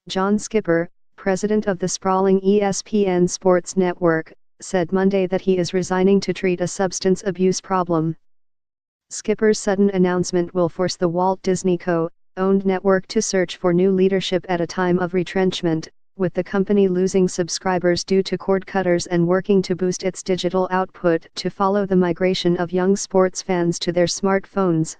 John Skipper, president of the sprawling ESPN Sports Network, said Monday that he is resigning to treat a substance abuse problem. Skipper's sudden announcement will force the Walt Disney Co-owned network to search for new leadership at a time of retrenchment, with the company losing subscribers due to cord cutters and working to boost its digital output to follow the migration of young sports fans to their smartphones.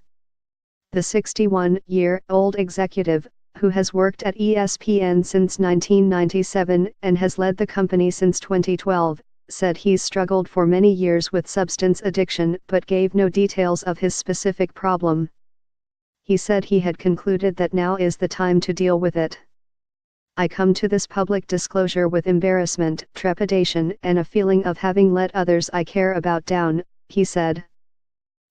The 61-year-old executive, who has worked at ESPN since 1997 and has led the company since 2012, said he's struggled for many years with substance addiction but gave no details of his specific problem. He said he had concluded that now is the time to deal with it. I come to this public disclosure with embarrassment, trepidation, and a feeling of having let others I care about down, he said.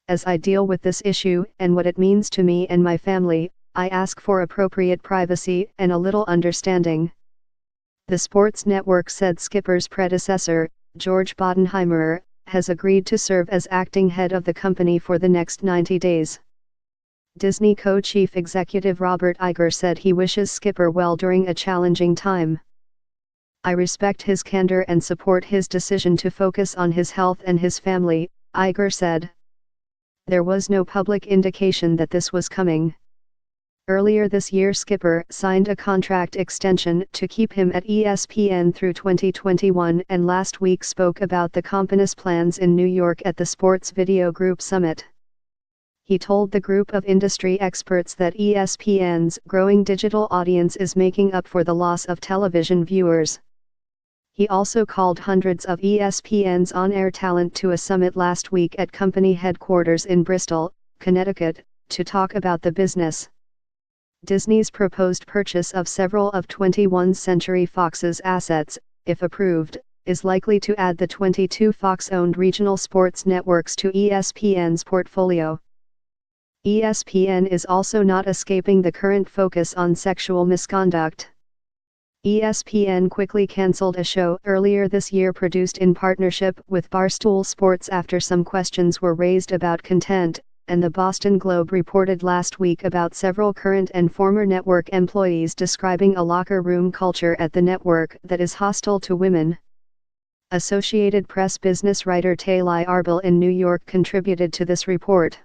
As I deal with this issue and what it means to me and my family, I ask for appropriate privacy and a little understanding. The sports network said Skipper's predecessor, George Bodenheimer, has agreed to serve as acting head of the company for the next 90 days. Disney co-chief executive Robert Iger said he wishes Skipper well during a challenging time. I respect his candor and support his decision to focus on his health and his family, Iger said. There was no public indication that this was coming. Earlier this year Skipper signed a contract extension to keep him at ESPN through 2021 and last week spoke about the company's plans in New York at the Sports Video Group Summit. He told the group of industry experts that ESPN's growing digital audience is making up for the loss of television viewers. He also called hundreds of ESPN's on-air talent to a summit last week at company headquarters in Bristol, Connecticut, to talk about the business. Disney's proposed purchase of several of 21st Century Fox's assets, if approved, is likely to add the 22 Fox-owned regional sports networks to ESPN's portfolio. ESPN is also not escaping the current focus on sexual misconduct. ESPN quickly canceled a show earlier this year produced in partnership with Barstool Sports after some questions were raised about content, and the Boston Globe reported last week about several current and former network employees describing a locker room culture at the network that is hostile to women. Associated Press business writer Taylor Arbel in New York contributed to this report.